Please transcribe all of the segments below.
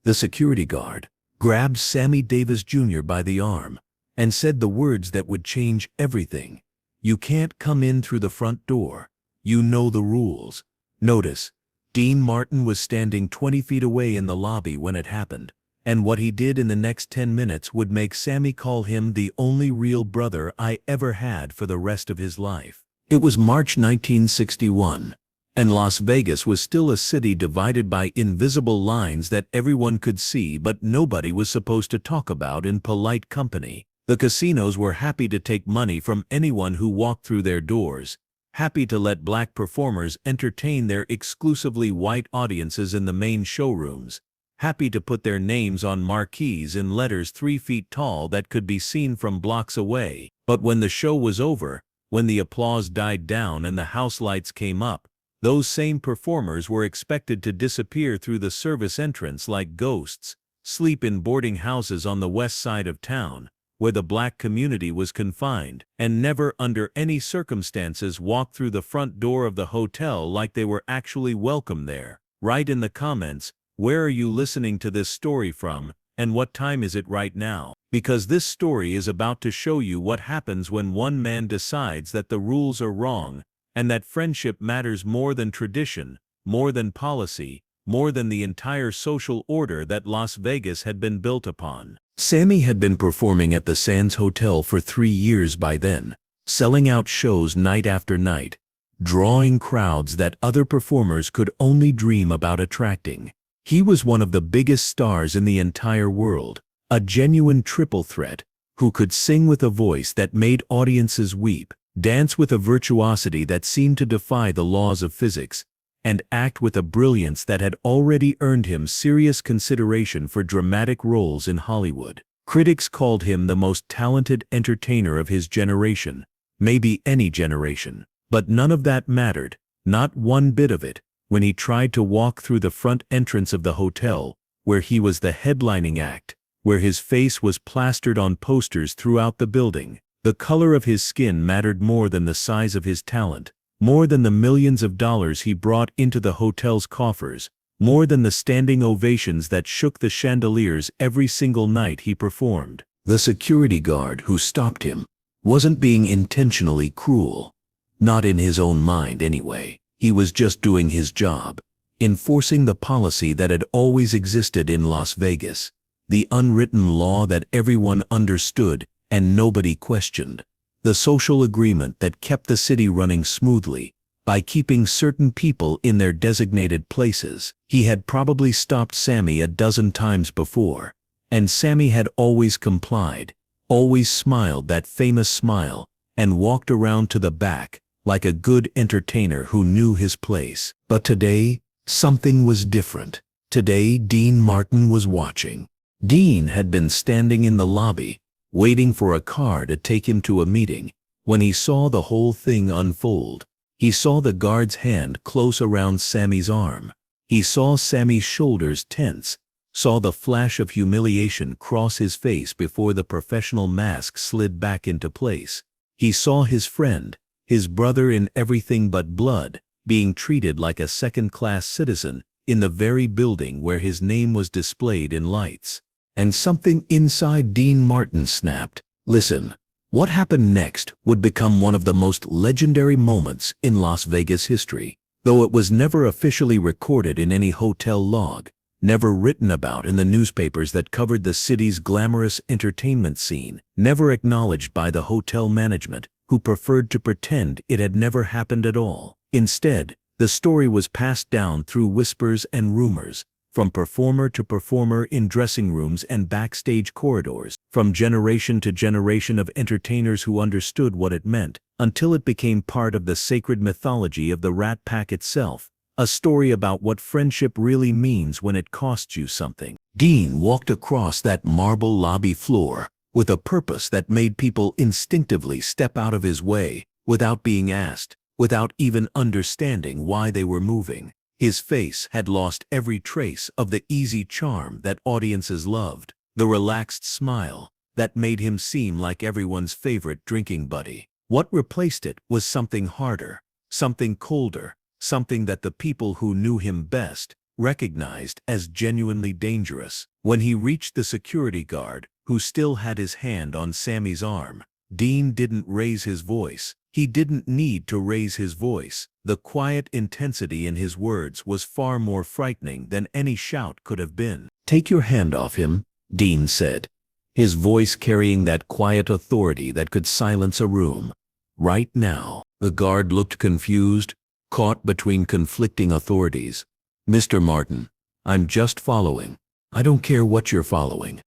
The security guard grabbed Sammy Davis Jr. by the arm and said the words that would change everything. "You can't come in through the front door. You know the rules." Notice, Dean Martin was standing 20 feet away in the lobby when it happened, and what he did in the next 10 minutes would make Sammy call him the only real brother I ever had for the rest of his life. It was March 1961, and Las Vegas was still a city divided by invisible lines that everyone could see but nobody was supposed to talk about in polite company. The casinos were happy to take money from anyone who walked through their doors, happy to let black performers entertain their exclusively white audiences in the main showrooms, happy to put their names on marquees in letters 3 feet tall that could be seen from blocks away. But when the show was over, when the applause died down and the house lights came up, those same performers were expected to disappear through the service entrance like ghosts, sleep in boarding houses on the west side of town, where the black community was confined, and never under any circumstances walk through the front door of the hotel like they were actually welcome there. Write in the comments, where are you listening to this story from, and what time is it right now? Because this story is about to show you what happens when one man decides that the rules are wrong, and that friendship matters more than tradition, more than policy, more than the entire social order that Las Vegas had been built upon. Sammy had been performing at the Sands Hotel for 3 years by then, selling out shows night after night, drawing crowds that other performers could only dream about attracting. He was one of the biggest stars in the entire world, a genuine triple threat, who could sing with a voice that made audiences weep, dance with a virtuosity that seemed to defy the laws of physics, and act with a brilliance that had already earned him serious consideration for dramatic roles in Hollywood. Critics called him the most talented entertainer of his generation, maybe any generation. But none of that mattered, not one bit of it, when he tried to walk through the front entrance of the hotel, where he was the headlining act, where his face was plastered on posters throughout the building. The color of his skin mattered more than the size of his talent, more than the millions of dollars he brought into the hotel's coffers, more than the standing ovations that shook the chandeliers every single night he performed. The security guard who stopped him wasn't being intentionally cruel. Not in his own mind anyway. He was just doing his job, enforcing the policy that had always existed in Las Vegas, the unwritten law that everyone understood and nobody questioned. The social agreement that kept the city running smoothly by keeping certain people in their designated places. He had probably stopped Sammy a dozen times before, and Sammy had always complied, always smiled that famous smile, and walked around to the back like a good entertainer who knew his place. But today, something was different. Today, Dean Martin was watching. Dean had been standing in the lobby, waiting for a car to take him to a meeting, when he saw the whole thing unfold. He saw the guard's hand close around Sammy's arm. He saw Sammy's shoulders tense, saw the flash of humiliation cross his face before the professional mask slid back into place. He saw his friend, his brother in everything but blood, being treated like a second-class citizen in the very building where his name was displayed in lights. And something inside Dean Martin snapped. Listen, what happened next would become one of the most legendary moments in Las Vegas history. Though it was never officially recorded in any hotel log, never written about in the newspapers that covered the city's glamorous entertainment scene, never acknowledged by the hotel management, who preferred to pretend it had never happened at all. Instead, the story was passed down through whispers and rumors, from performer to performer in dressing rooms and backstage corridors, from generation to generation of entertainers who understood what it meant, until it became part of the sacred mythology of the Rat Pack itself, a story about what friendship really means when it costs you something. Dean walked across that marble lobby floor with a purpose that made people instinctively step out of his way, without being asked, without even understanding why they were moving. His face had lost every trace of the easy charm that audiences loved, the relaxed smile that made him seem like everyone's favorite drinking buddy. What replaced it was something harder, something colder, something that the people who knew him best recognized as genuinely dangerous. When he reached the security guard, who still had his hand on Sammy's arm, Dean didn't raise his voice. He didn't need to raise his voice. The quiet intensity in his words was far more frightening than any shout could have been. "Take your hand off him," Dean said, his voice carrying that quiet authority that could silence a room. "Right now." The guard looked confused, caught between conflicting authorities. "Mr. Martin, I'm just following. I don't care what you're following."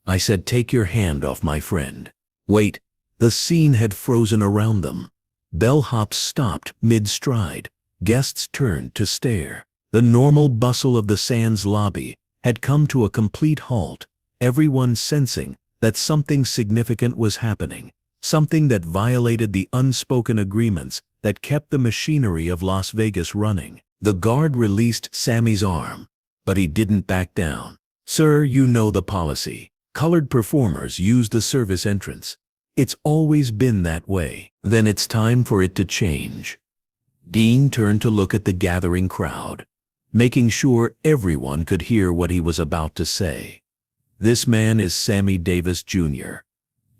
I said, "Take your hand off my friend." Wait. The scene had frozen around them. Bellhops stopped mid-stride. Guests turned to stare. The normal bustle of the Sands lobby had come to a complete halt, everyone sensing that something significant was happening, something that violated the unspoken agreements that kept the machinery of Las Vegas running. The guard released Sammy's arm, but he didn't back down. "Sir, you know the policy. Colored performers use the service entrance. It's always been that way." "Then it's time for it to change." Dean turned to look at the gathering crowd, making sure everyone could hear what he was about to say. "This man is Sammy Davis Jr.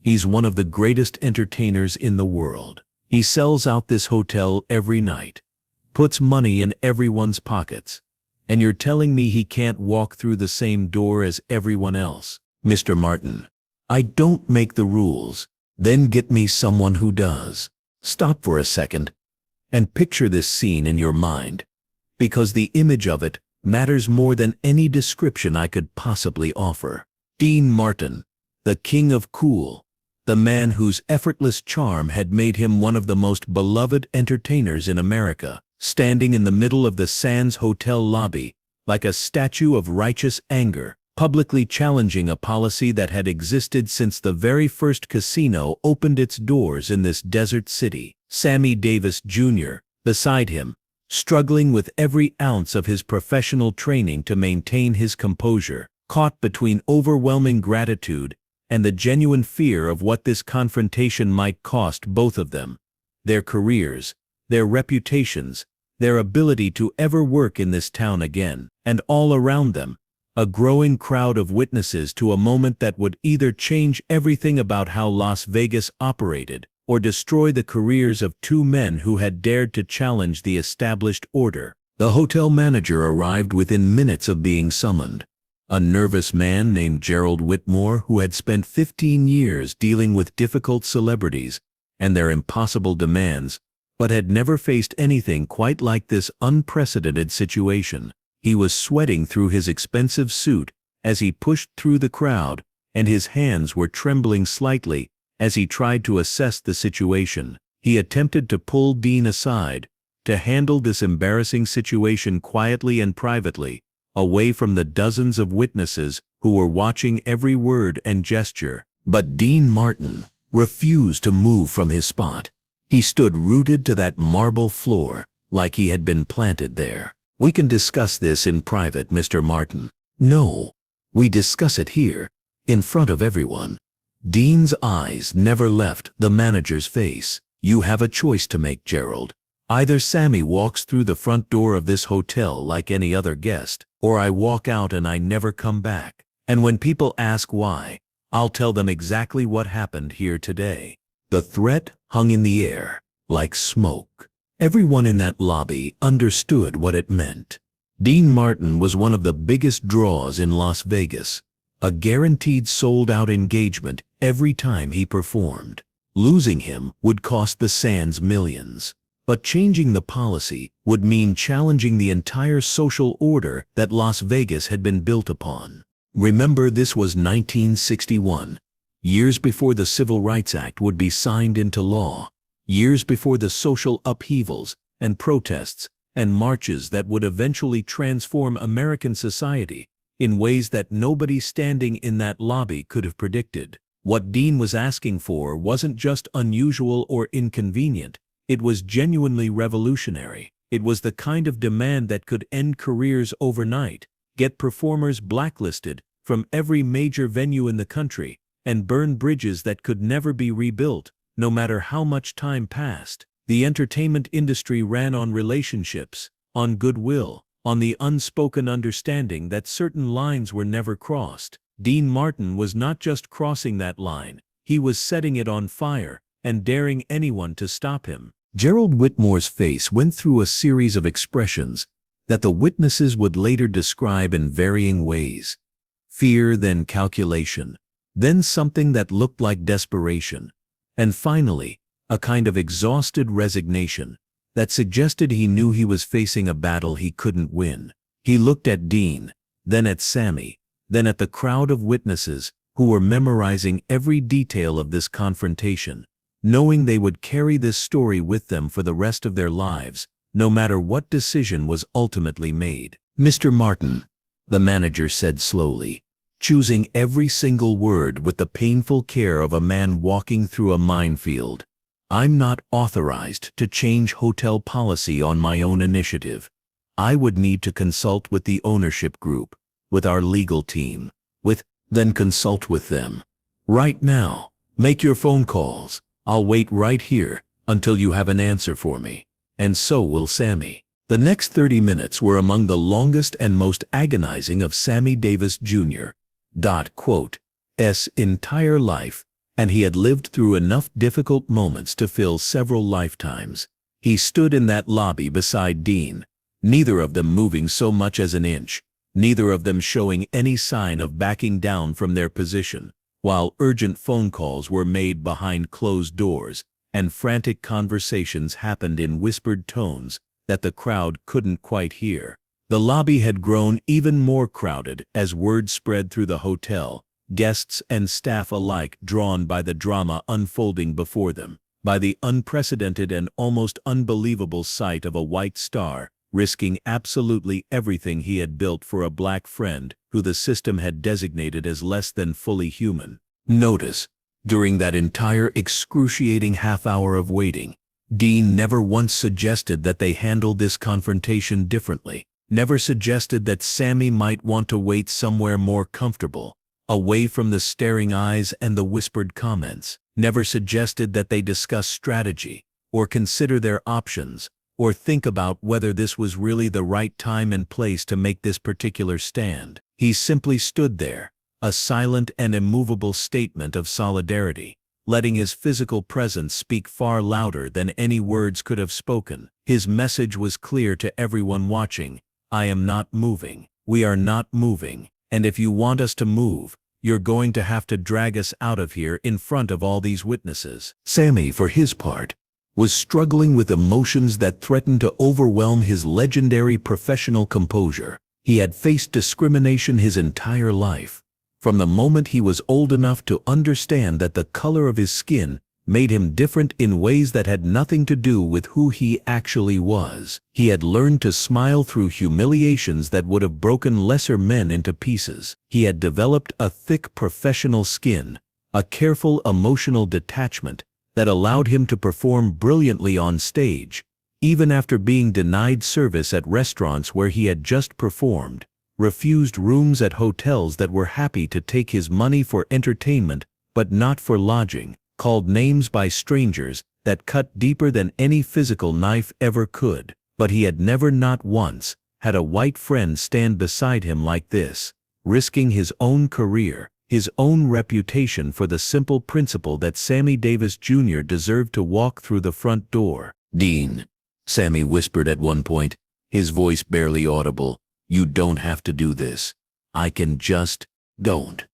He's one of the greatest entertainers in the world. He sells out this hotel every night, puts money in everyone's pockets, and you're telling me he can't walk through the same door as everyone else?" "Mr. Martin, I don't make the rules." "Then get me someone who does." Stop for a second and picture this scene in your mind, because the image of it matters more than any description I could possibly offer. Dean Martin, the king of cool, the man whose effortless charm had made him one of the most beloved entertainers in America, standing in the middle of the Sands Hotel lobby like a statue of righteous anger, publicly challenging a policy that had existed since the very first casino opened its doors in this desert city. Sammy Davis Jr., beside him, struggling with every ounce of his professional training to maintain his composure, caught between overwhelming gratitude and the genuine fear of what this confrontation might cost both of them, their careers, their reputations, their ability to ever work in this town again, and all around them, a growing crowd of witnesses to a moment that would either change everything about how Las Vegas operated or destroy the careers of two men who had dared to challenge the established order. The hotel manager arrived within minutes of being summoned. A nervous man named Gerald Whitmore who had spent 15 years dealing with difficult celebrities and their impossible demands, but had never faced anything quite like this unprecedented situation. He was sweating through his expensive suit as he pushed through the crowd, and his hands were trembling slightly as he tried to assess the situation. He attempted to pull Dean aside, to handle this embarrassing situation quietly and privately, away from the dozens of witnesses who were watching every word and gesture. But Dean Martin refused to move from his spot. He stood rooted to that marble floor like he had been planted there. "We can discuss this in private, Mr. Martin." "No, we discuss it here, in front of everyone." Dean's eyes never left the manager's face. "You have a choice to make, Gerald. Either Sammy walks through the front door of this hotel like any other guest, or I walk out and I never come back. And when people ask why, I'll tell them exactly what happened here today." The threat hung in the air, like smoke. Everyone in that lobby understood what it meant. Dean Martin was one of the biggest draws in Las Vegas, a guaranteed sold-out engagement every time he performed. Losing him would cost the Sands millions. But changing the policy would mean challenging the entire social order that Las Vegas had been built upon. Remember, this was 1961, years before the Civil Rights Act would be signed into law. Years before the social upheavals and protests and marches that would eventually transform American society in ways that nobody standing in that lobby could have predicted. What Dean was asking for wasn't just unusual or inconvenient, it was genuinely revolutionary. It was the kind of demand that could end careers overnight, get performers blacklisted from every major venue in the country, and burn bridges that could never be rebuilt. No matter how much time passed, the entertainment industry ran on relationships, on goodwill, on the unspoken understanding that certain lines were never crossed. Dean Martin was not just crossing that line, he was setting it on fire and daring anyone to stop him. Gerald Whitmore's face went through a series of expressions that the witnesses would later describe in varying ways. Fear, then calculation, then something that looked like desperation, and finally, a kind of exhausted resignation that suggested he knew he was facing a battle he couldn't win. He looked at Dean, then at Sammy, then at the crowd of witnesses who were memorizing every detail of this confrontation, knowing they would carry this story with them for the rest of their lives, no matter what decision was ultimately made. "Mr. Martin," the manager said slowly, choosing every single word with the painful care of a man walking through a minefield, "I'm not authorized to change hotel policy on my own initiative. I would need to consult with the ownership group, with our legal team, then consult with them. Right now, make your phone calls. I'll wait right here until you have an answer for me. And so will Sammy." The next 30 minutes were among the longest and most agonizing of Sammy Davis Jr.'s entire life, and he had lived through enough difficult moments to fill several lifetimes. He stood in that lobby beside Dean, neither of them moving so much as an inch, neither of them showing any sign of backing down from their position, while urgent phone calls were made behind closed doors, and frantic conversations happened in whispered tones that the crowd couldn't quite hear. The lobby had grown even more crowded as word spread through the hotel, guests and staff alike drawn by the drama unfolding before them, by the unprecedented and almost unbelievable sight of a white star risking absolutely everything he had built for a black friend who the system had designated as less than fully human. Notice, during that entire excruciating half-hour of waiting, Dean never once suggested that they handle this confrontation differently, never suggested that Sammy might want to wait somewhere more comfortable, away from the staring eyes and the whispered comments, never suggested that they discuss strategy, or consider their options, or think about whether this was really the right time and place to make this particular stand. He simply stood there, a silent and immovable statement of solidarity, letting his physical presence speak far louder than any words could have spoken. His message was clear to everyone watching: I am not moving. We are not moving. And if you want us to move, you're going to have to drag us out of here in front of all these witnesses. Sammy, for his part, was struggling with emotions that threatened to overwhelm his legendary professional composure. He had faced discrimination his entire life, from the moment he was old enough to understand that the color of his skin made him different in ways that had nothing to do with who he actually was. He had learned to smile through humiliations that would have broken lesser men into pieces. He had developed a thick professional skin, a careful emotional detachment that allowed him to perform brilliantly on stage, even after being denied service at restaurants where he had just performed, refused rooms at hotels that were happy to take his money for entertainment but not for lodging, called names by strangers that cut deeper than any physical knife ever could. But he had never, not once, had a white friend stand beside him like this, risking his own career, his own reputation for the simple principle that Sammy Davis Jr. deserved to walk through the front door. "Dean," Sammy whispered at one point, his voice barely audible, "you don't have to do this. I can just don't."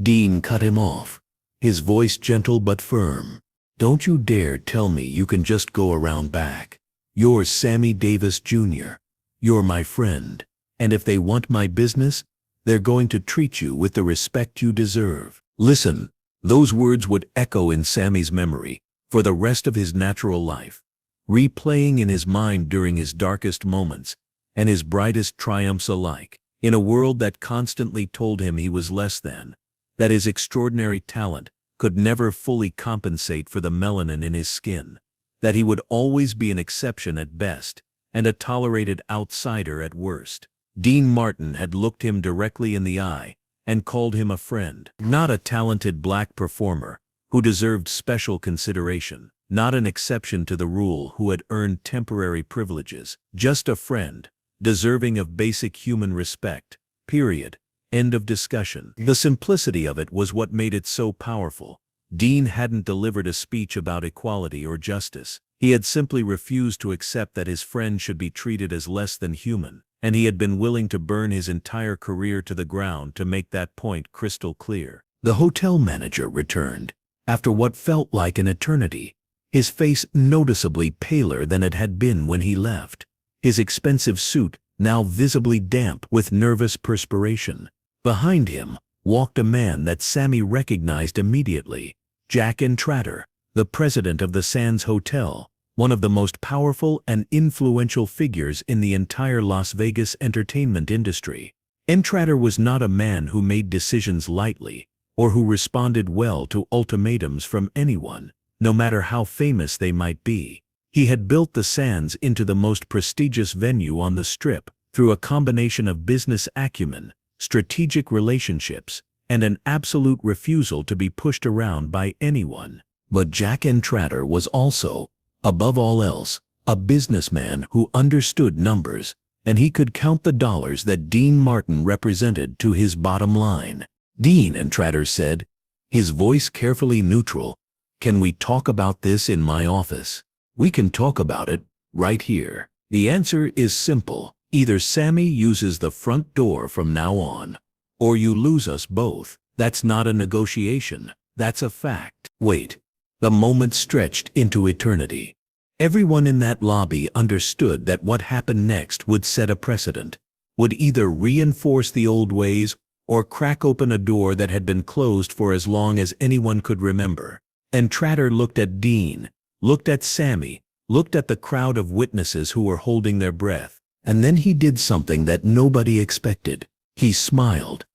Dean cut him off, his voice gentle but firm. "Don't you dare tell me you can just go around back. You're Sammy Davis Jr. You're my friend, and if they want my business, they're going to treat you with the respect you deserve." Listen, those words would echo in Sammy's memory for the rest of his natural life, replaying in his mind during his darkest moments and his brightest triumphs alike, in a world that constantly told him he was less than, that his extraordinary talent could never fully compensate for the melanin in his skin, that he would always be an exception at best and a tolerated outsider at worst. Dean Martin had looked him directly in the eye and called him a friend, not a talented black performer who deserved special consideration, not an exception to the rule who had earned temporary privileges, just a friend, deserving of basic human respect. Period. End of discussion. The simplicity of it was what made it so powerful. Dean hadn't delivered a speech about equality or justice. He had simply refused to accept that his friend should be treated as less than human, and he had been willing to burn his entire career to the ground to make that point crystal clear. The hotel manager returned, after what felt like an eternity, his face noticeably paler than it had been when he left, his expensive suit now visibly damp with nervous perspiration. Behind him walked a man that Sammy recognized immediately, Jack Entratter, the president of the Sands Hotel, one of the most powerful and influential figures in the entire Las Vegas entertainment industry. Entratter was not a man who made decisions lightly, or who responded well to ultimatums from anyone, no matter how famous they might be. He had built the Sands into the most prestigious venue on the Strip through a combination of business acumen, strategic relationships, and an absolute refusal to be pushed around by anyone. But Jack Entratter was also, above all else, a businessman who understood numbers, and he could count the dollars that Dean Martin represented to his bottom line. "Dean," Entratter said, his voice carefully neutral, "can we talk about this in my office? We can talk about it right here. The answer is simple. Either Sammy uses the front door from now on, or you lose us both. That's not a negotiation. That's a fact." Wait. The moment stretched into eternity. Everyone in that lobby understood that what happened next would set a precedent, would either reinforce the old ways or crack open a door that had been closed for as long as anyone could remember. Entratter looked at Dean, looked at Sammy, looked at the crowd of witnesses who were holding their breath, and then he did something that nobody expected. He smiled.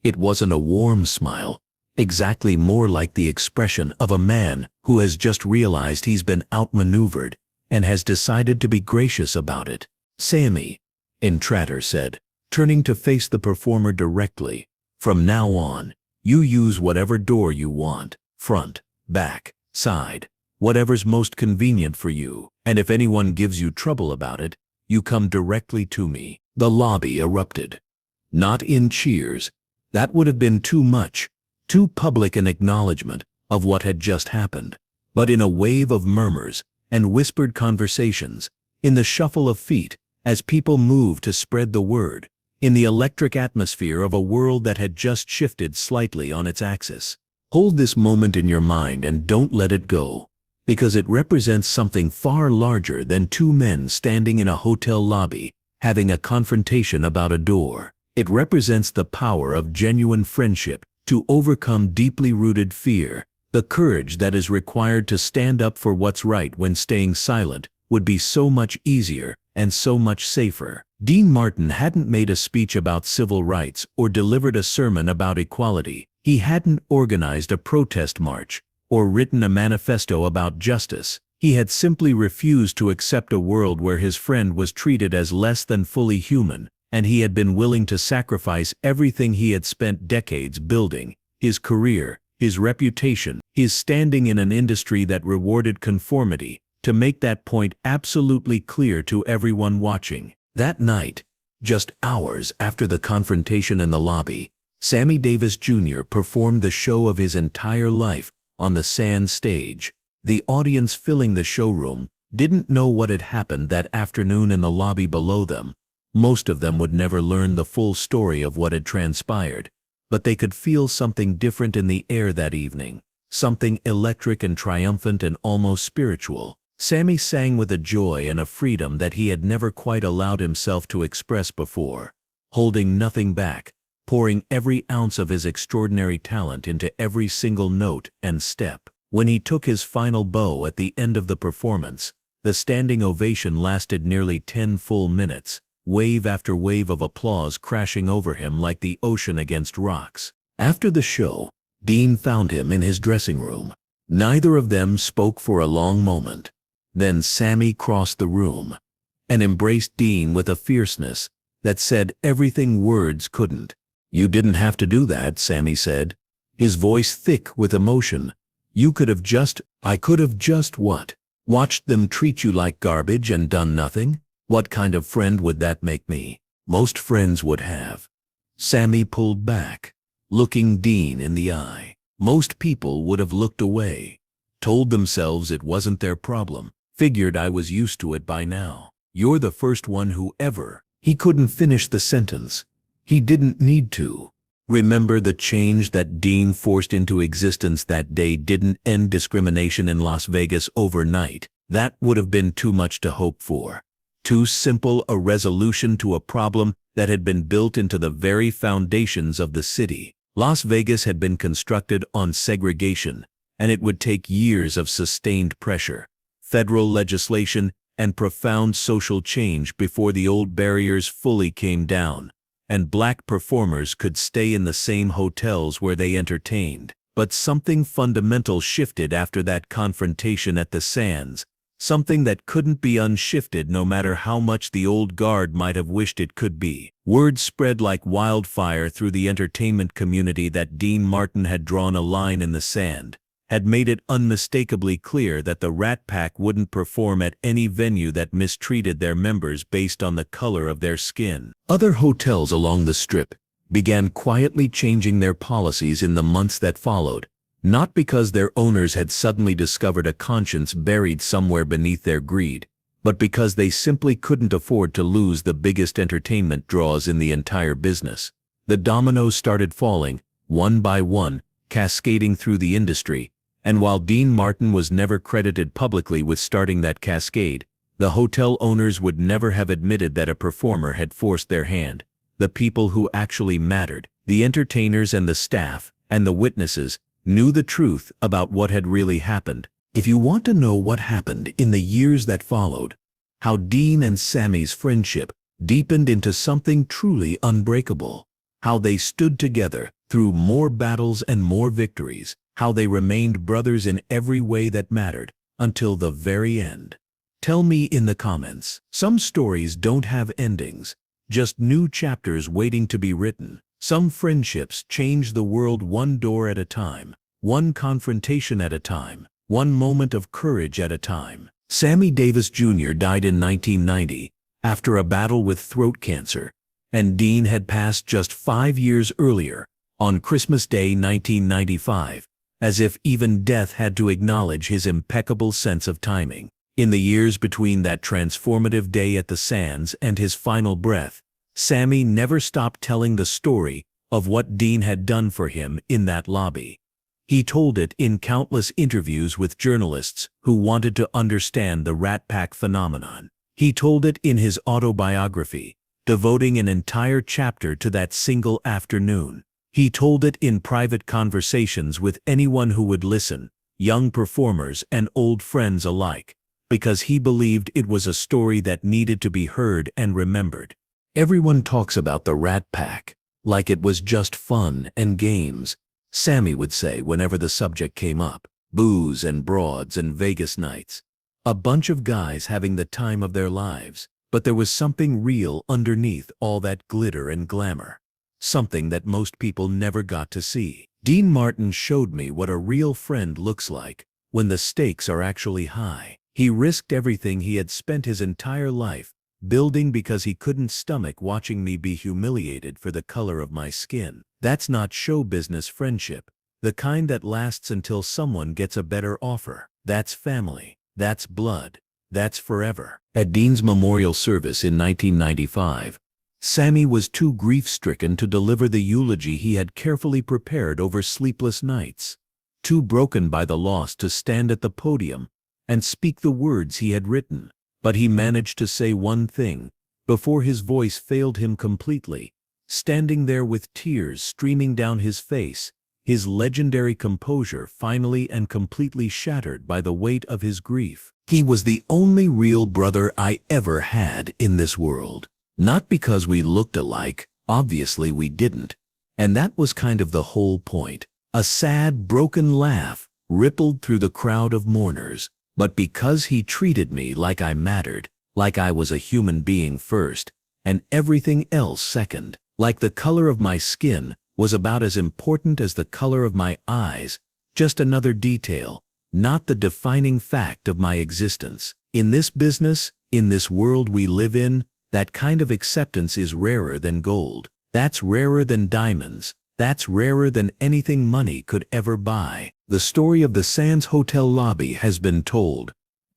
It wasn't a warm smile, exactly more like the expression of a man who has just realized he's been outmaneuvered and has decided to be gracious about it. "Sammy," Entratter said, turning to face the performer directly, "from now on, you use whatever door you want, front, back, side, whatever's most convenient for you, and if anyone gives you trouble about it, you come directly to me." The lobby erupted. Not in cheers. That would have been too much, too public an acknowledgement of what had just happened, but in a wave of murmurs and whispered conversations, in the shuffle of feet as people moved to spread the word, in the electric atmosphere of a world that had just shifted slightly on its axis. Hold this moment in your mind and don't let it go, because it represents something far larger than two men standing in a hotel lobby having a confrontation about a door. It represents the power of genuine friendship to overcome deeply rooted fear, the courage that is required to stand up for what's right when staying silent would be so much easier and so much safer. Dean Martin hadn't made a speech about civil rights or delivered a sermon about equality. He hadn't organized a protest march or written a manifesto about justice. He had simply refused to accept a world where his friend was treated as less than fully human, and he had been willing to sacrifice everything he had spent decades building, his career, his reputation, his standing in an industry that rewarded conformity, to make that point absolutely clear to everyone watching. That night, just hours after the confrontation in the lobby, Sammy Davis Jr. performed the show of his entire life on the Sands stage. The audience filling the showroom didn't know what had happened that afternoon in the lobby below them. Most of them would never learn the full story of what had transpired, but they could feel something different in the air that evening, something electric and triumphant and almost spiritual. Sammy sang with a joy and a freedom that he had never quite allowed himself to express before, holding nothing back, pouring every ounce of his extraordinary talent into every single note and step. When he took his final bow at the end of the performance, the standing ovation lasted nearly 10 full minutes, wave after wave of applause crashing over him like the ocean against rocks. After the show, Dean found him in his dressing room. Neither of them spoke for a long moment. Then Sammy crossed the room and embraced Dean with a fierceness that said everything words couldn't. "You didn't have to do that," Sammy said, his voice thick with emotion. "You could have just—" "I could have just what? Watched them treat you like garbage and done nothing? What kind of friend would that make me? Most friends would have. Sammy pulled back, looking Dean in the eye. Most people would have looked away, told themselves it wasn't their problem, figured I was used to it by now. You're the first one who ever. He couldn't finish the sentence. He didn't need to. Remember, the change that Dean forced into existence that day didn't end discrimination in Las Vegas overnight. That would have been too much to hope for. Too simple a resolution to a problem that had been built into the very foundations of the city. Las Vegas had been constructed on segregation, and it would take years of sustained pressure, federal legislation, and profound social change before the old barriers fully came down, and black performers could stay in the same hotels where they entertained. But something fundamental shifted after that confrontation at the Sands, something that couldn't be unshifted no matter how much the old guard might have wished it could be. Word spread like wildfire through the entertainment community that Dean Martin had drawn a line in the sand, had made it unmistakably clear that the Rat Pack wouldn't perform at any venue that mistreated their members based on the color of their skin. Other hotels along the Strip began quietly changing their policies in the months that followed, not because their owners had suddenly discovered a conscience buried somewhere beneath their greed, but because they simply couldn't afford to lose the biggest entertainment draws in the entire business. The dominoes started falling, one by one, cascading through the industry, and while Dean Martin was never credited publicly with starting that cascade, the hotel owners would never have admitted that a performer had forced their hand. The people who actually mattered, the entertainers and the staff, and the witnesses, knew the truth about what had really happened. If you want to know what happened in the years that followed, how Dean and Sammy's friendship deepened into something truly unbreakable, how they stood together through more battles and more victories, how they remained brothers in every way that mattered, until the very end. Tell me in the comments. Some stories don't have endings, just new chapters waiting to be written. Some friendships change the world one door at a time, one confrontation at a time, one moment of courage at a time. Sammy Davis Jr. died in 1990 after a battle with throat cancer, and Dean had passed just 5 years earlier, on Christmas Day 1995, as if even death had to acknowledge his impeccable sense of timing. In the years between that transformative day at the Sands and his final breath, Sammy never stopped telling the story of what Dean had done for him in that lobby. He told it in countless interviews with journalists who wanted to understand the Rat Pack phenomenon. He told it in his autobiography, devoting an entire chapter to that single afternoon. He told it in private conversations with anyone who would listen, young performers and old friends alike, because he believed it was a story that needed to be heard and remembered. Everyone talks about the Rat Pack, like it was just fun and games, Sammy would say whenever the subject came up. Booze and broads and Vegas nights. A bunch of guys having the time of their lives. But there was something real underneath all that glitter and glamour. Something that most people never got to see. Dean Martin showed me what a real friend looks like when the stakes are actually high. He risked everything he had spent his entire life building because he couldn't stomach watching me be humiliated for the color of my skin. That's not show business friendship, the kind that lasts until someone gets a better offer. That's family. That's blood. That's forever. At Dean's memorial service in 1995, Sammy was too grief-stricken to deliver the eulogy he had carefully prepared over sleepless nights, too broken by the loss to stand at the podium and speak the words he had written. But he managed to say one thing before his voice failed him completely, standing there with tears streaming down his face, his legendary composure finally and completely shattered by the weight of his grief. He was the only real brother I ever had in this world. Not because we looked alike, obviously we didn't, and that was kind of the whole point. A sad, broken laugh rippled through the crowd of mourners. But because he treated me like I mattered, like I was a human being first, and everything else second, like the color of my skin was about as important as the color of my eyes, just another detail, not the defining fact of my existence. In this business, In this world we live in, that kind of acceptance is rarer than gold. That's rarer than diamonds. That's rarer than anything money could ever buy. The story of the Sands Hotel lobby has been told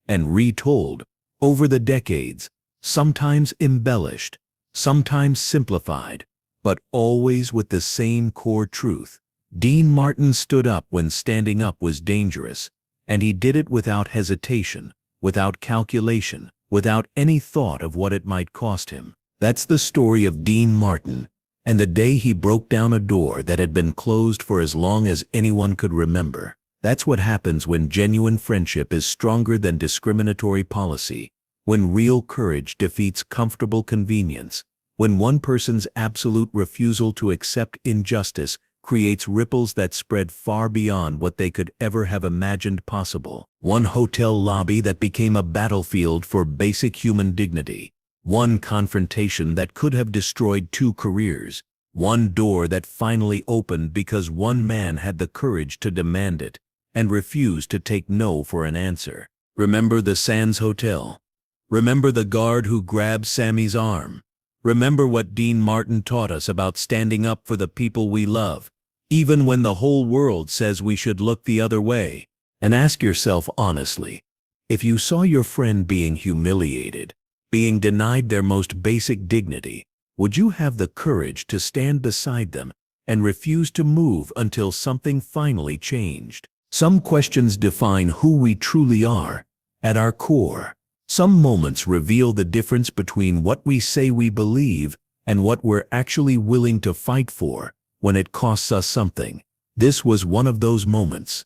and retold over the decades, sometimes embellished, sometimes simplified, but always with the same core truth. Dean Martin stood up when standing up was dangerous, and he did it without hesitation, without calculation, without any thought of what it might cost him. That's the story of Dean Martin, and the day he broke down a door that had been closed for as long as anyone could remember. That's what happens when genuine friendship is stronger than discriminatory policy, when real courage defeats comfortable convenience, when one person's absolute refusal to accept injustice creates ripples that spread far beyond what they could ever have imagined possible. One hotel lobby that became a battlefield for basic human dignity. One confrontation that could have destroyed 2 careers. One door that finally opened because one man had the courage to demand it and refused to take no for an answer. Remember the Sands Hotel. Remember the guard who grabbed Sammy's arm. Remember what Dean Martin taught us about standing up for the people we love, even when the whole world says we should look the other way. And ask yourself honestly, if you saw your friend being humiliated, being denied their most basic dignity, would you have the courage to stand beside them and refuse to move until something finally changed? Some questions define who we truly are at our core. Some moments reveal the difference between what we say we believe and what we're actually willing to fight for when it costs us something. This was one of those moments.